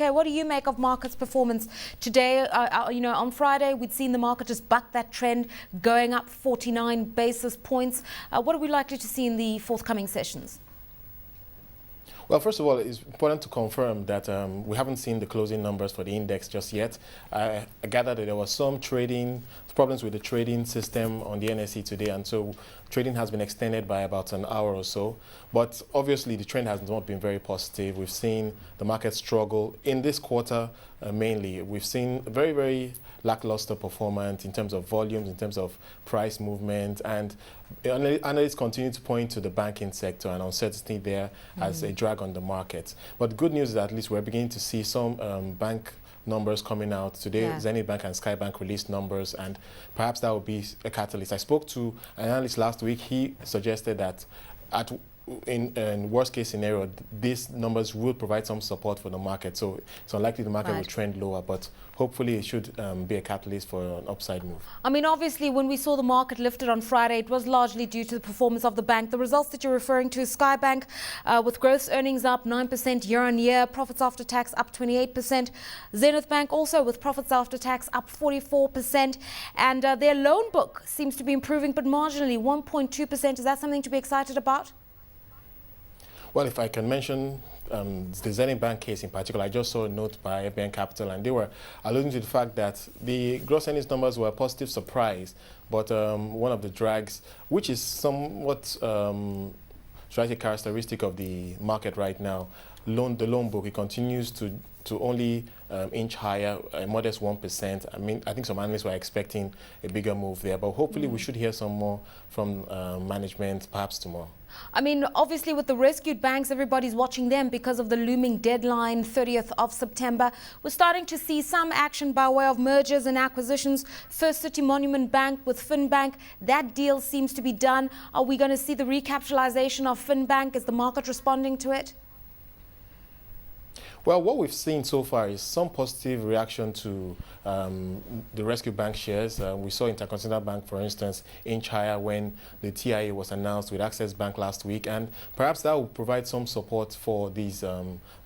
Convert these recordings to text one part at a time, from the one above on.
Okay, what do you make of markets' performance today? On Friday, we'd seen the market just buck that trend, going up 49 basis points. What are we likely to see in the forthcoming sessions? Well, first of all, it's important to confirm that we haven't seen the closing numbers for the index just yet. I gather that there was some problems with the trading system on the NSE today, and so trading has been extended by about an hour or so. But obviously, the trend has not been very positive. We've seen the market struggle in this quarter mainly. We've seen a very, very lackluster performance in terms of volumes, in terms of price movement, and analysts continue to point to the banking sector and uncertainty there as a drag on the market. But the good news is that at least we're beginning to see some bank numbers coming out today. Yeah. Zenith Bank and Skye Bank released numbers, and perhaps that will be a catalyst. I spoke to an analyst last week. He suggested that in worst case scenario, these numbers will provide some support for the market. So it's unlikely the market will trend lower, but hopefully it should be a catalyst for an upside move. I mean, obviously, when we saw the market lifted on Friday, it was largely due to the performance of the bank. The results that you're referring to, Skye Bank, with gross earnings up 9% year on year, profits after tax up 28%. Zenith Bank also with profits after tax up 44%. And their loan book seems to be improving, but marginally, 1.2%. Is that something to be excited about? Well, if I can mention the Zenith Bank case in particular, I just saw a note by FBN Capital, and they were alluding to the fact that the gross earnings numbers were a positive surprise, but one of the drags, which is somewhat characteristic of the market right now, the loan book, it continues to only inch higher, a modest 1%. I mean, I think some analysts were expecting a bigger move there, but hopefully we should hear some more from management perhaps tomorrow. I mean, obviously with the rescued banks, everybody's watching them because of the looming deadline, 30th of September. We're starting to see some action by way of mergers and acquisitions. First City Monument Bank with FinBank, that deal seems to be done. Are we going to see the recapitalization of FinBank? Is the market responding to it? Well, what we've seen so far is some positive reaction to the rescue bank shares. We saw Intercontinental Bank, for instance, inch higher when the TIA was announced with Access Bank last week, and perhaps that will provide some support for these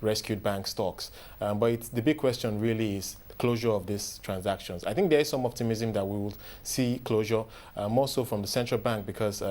rescued bank stocks. But the big question really is closure of these transactions. I think there is some optimism that we will see closure, more so from the central bank, because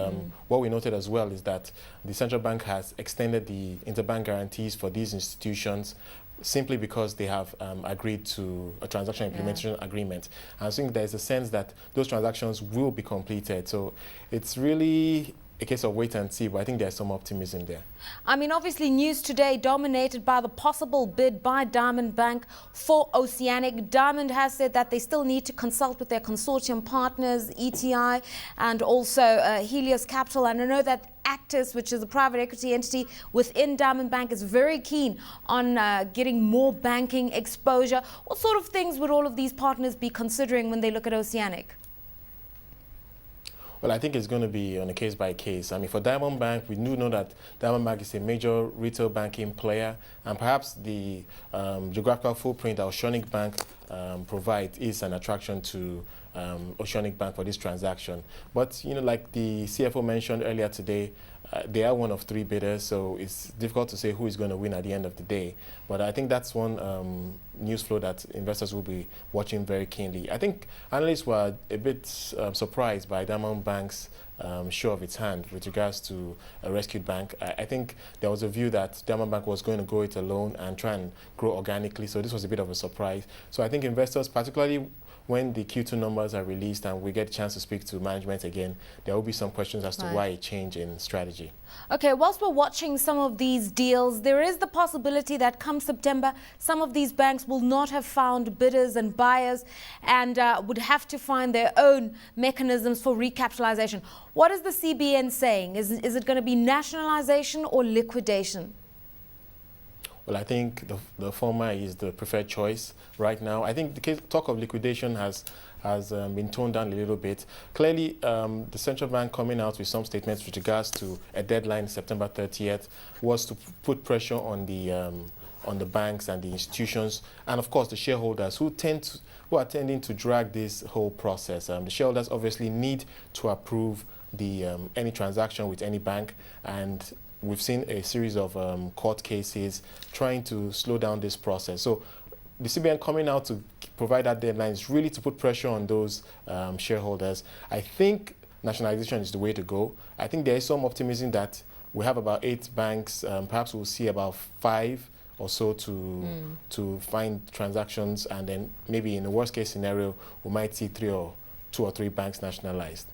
what we noted as well is that the central bank has extended the interbank guarantees for these institutions simply because they have agreed to a transaction implementation agreement. And I think there is a sense that those transactions will be completed. So it's really a case of wait and see, but I think there's some optimism there. I mean, obviously news today dominated by the possible bid by Diamond Bank for Oceanic. Diamond has said that they still need to consult with their consortium partners, ETI, and also Helios Capital. And I know that Actis, which is a private equity entity within Diamond Bank, is very keen on getting more banking exposure. What sort of things would all of these partners be considering when they look at Oceanic? Well, I think it's going to be on a case-by-case. I mean, for Diamond Bank, we do know that Diamond Bank is a major retail banking player, and perhaps the geographical footprint that Oceanic Bank provides is an attraction to Oceanic Bank for this transaction. But, you know, like the CFO mentioned earlier today, they are one of three bidders, so it's difficult to say who is going to win at the end of the day. But I think that's one news flow that investors will be watching very keenly. I think analysts were a bit surprised by Diamond Bank's show of its hand with regards to a rescued bank. I think there was a view that Diamond Bank was going to go it alone and try and grow organically, so this was a bit of a surprise. So I think investors, particularly when the Q2 numbers are released and we get a chance to speak to management again, there will be some questions as to why a change in strategy. Okay, whilst we're watching some of these deals, there is the possibility that come September, some of these banks will not have found bidders and buyers and would have to find their own mechanisms for recapitalization. What is the CBN saying? Is it going to be nationalization or liquidation? Well, I think the former is the preferred choice right now. I think the talk of liquidation has been toned down a little bit. Clearly, the central bank coming out with some statements with regards to a deadline, September 30th, was to put pressure on the banks and the institutions, and of course the shareholders who are tending to drag this whole process. The shareholders obviously need to approve any transaction with any bank, and we've seen a series of court cases trying to slow down this process. So the CBN coming out to provide that deadline is really to put pressure on those shareholders. I think nationalization is the way to go. I think there is some optimism that we have about 8 banks. Perhaps we'll see about 5 or so to find transactions, and then maybe in the worst case scenario, we might see 2 or 3 banks nationalized.